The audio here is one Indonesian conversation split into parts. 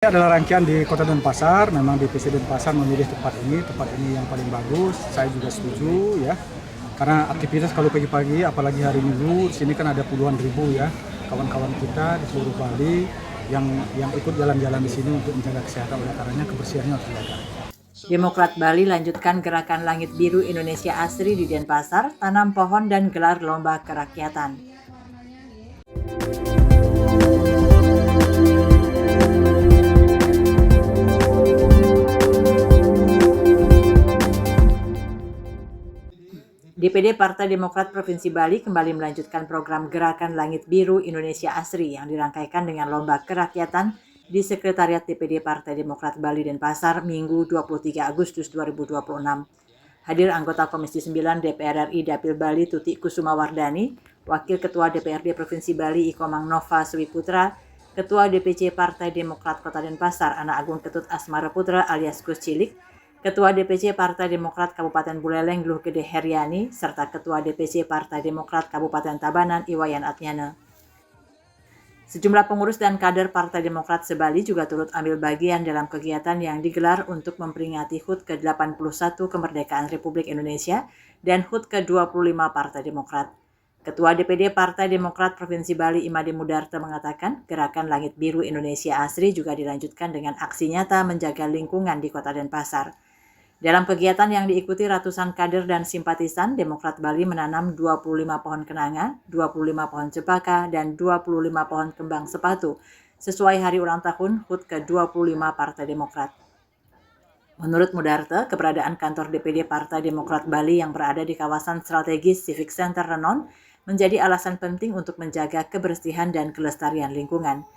Ini adalah rangkaian di Kota Denpasar. Memang DPC Denpasar memilih tempat ini yang paling bagus. Saya juga setuju ya, karena aktivitas kalau pagi-pagi, apalagi hari Minggu, di sini kan ada puluhan ribu ya kawan-kawan kita di seluruh Bali yang ikut jalan-jalan di sini untuk menjaga kesehatan. Oleh karenanya kebersihannya harus dijaga. Demokrat Bali lanjutkan gerakan Langit Biru Indonesia Asri di Denpasar, tanam pohon dan gelar lomba kerakyatan. DPD Partai Demokrat Provinsi Bali kembali melanjutkan program Gerakan Langit Biru Indonesia Asri yang dirangkaikan dengan lomba kerakyatan di Sekretariat DPD Partai Demokrat Bali Denpasar Minggu 23 Agustus 2026. Hadir anggota Komisi 9 DPR RI Dapil Bali Tuti Kusuma Wardani, Wakil Ketua DPRD Provinsi Bali Ikomang Nova Swiputra, Ketua DPC Partai Demokrat Kota Denpasar Anak Agung Ketut Asmara Putra alias Gus Cilik, Ketua DPC Partai Demokrat Kabupaten Buleleng Luh Gede Heriani, serta Ketua DPC Partai Demokrat Kabupaten Tabanan Iwayan Atnyana. Sejumlah pengurus dan kader Partai Demokrat se-Bali juga turut ambil bagian dalam kegiatan yang digelar untuk memperingati HUT ke-81 Kemerdekaan Republik Indonesia dan HUT ke-25 Partai Demokrat. Ketua DPD Partai Demokrat Provinsi Bali Imade Mudarta mengatakan gerakan Langit Biru Indonesia Asri juga dilanjutkan dengan aksi nyata menjaga lingkungan di Kota Denpasar. Dalam kegiatan yang diikuti ratusan kader dan simpatisan, Demokrat Bali menanam 25 pohon kenanga, 25 pohon cempaka, dan 25 pohon kembang sepatu sesuai hari ulang tahun HUT ke-25 Partai Demokrat. Menurut Mudarta, keberadaan kantor DPD Partai Demokrat Bali yang berada di kawasan strategis Civic Center Renon menjadi alasan penting untuk menjaga kebersihan dan kelestarian lingkungan.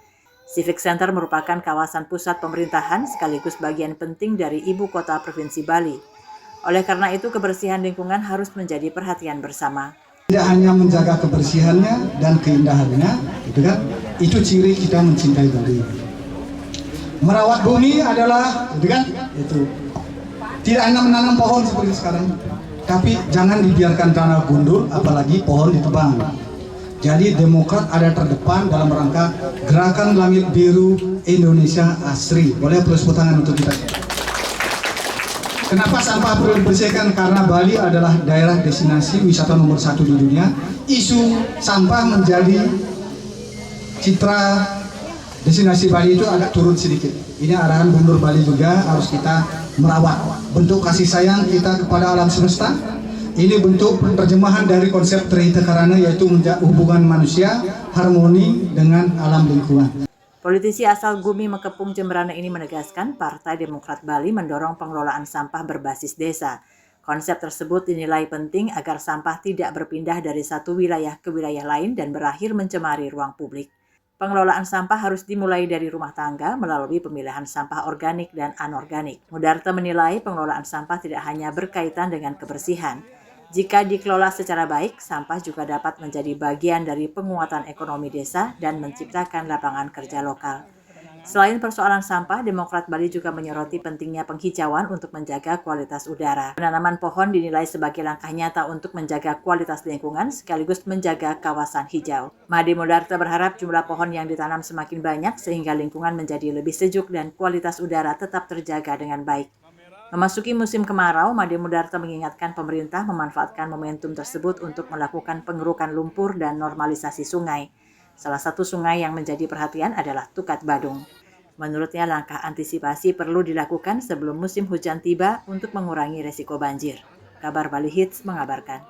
Civic Center merupakan kawasan pusat pemerintahan sekaligus bagian penting dari ibu kota Provinsi Bali. Oleh karena itu, kebersihan lingkungan harus menjadi perhatian bersama. Tidak hanya menjaga kebersihannya dan keindahannya, itu ciri kita mencintai Bali. Merawat bumi adalah, itu tidak hanya menanam pohon seperti sekarang, tapi jangan dibiarkan tanah gundul, apalagi pohon ditebang. Jadi Demokrat ada terdepan dalam rangka Gerakan Langit Biru Indonesia Asri. Boleh plus tangan untuk kita. Kenapa sampah perlu dibersihkan? Karena Bali adalah daerah destinasi wisata nomor 1 di dunia. Isu sampah menjadi citra destinasi Bali itu agak turun sedikit. Ini arahan Gubernur Bali juga, harus kita merawat. Bentuk kasih sayang kita kepada alam semesta. Ini bentuk terjemahan dari konsep Trihita Karana, yaitu hubungan manusia harmoni dengan alam lingkungan. Politisi asal Gumi Mekepung Jemberana ini menegaskan Partai Demokrat Bali mendorong pengelolaan sampah berbasis desa. Konsep tersebut dinilai penting agar sampah tidak berpindah dari satu wilayah ke wilayah lain dan berakhir mencemari ruang publik. Pengelolaan sampah harus dimulai dari rumah tangga melalui pemilihan sampah organik dan anorganik. Mudarta menilai pengelolaan sampah tidak hanya berkaitan dengan kebersihan. Jika dikelola secara baik, sampah juga dapat menjadi bagian dari penguatan ekonomi desa dan menciptakan lapangan kerja lokal. Selain persoalan sampah, Demokrat Bali juga menyoroti pentingnya penghijauan untuk menjaga kualitas udara. Penanaman pohon dinilai sebagai langkah nyata untuk menjaga kualitas lingkungan sekaligus menjaga kawasan hijau. Made Mudarta berharap jumlah pohon yang ditanam semakin banyak sehingga lingkungan menjadi lebih sejuk dan kualitas udara tetap terjaga dengan baik. Memasuki musim kemarau, Made Mudarta mengingatkan pemerintah memanfaatkan momentum tersebut untuk melakukan pengerukan lumpur dan normalisasi sungai. Salah satu sungai yang menjadi perhatian adalah Tukat Badung. Menurutnya, langkah antisipasi perlu dilakukan sebelum musim hujan tiba untuk mengurangi resiko banjir. Kabar Bali Hits mengabarkan.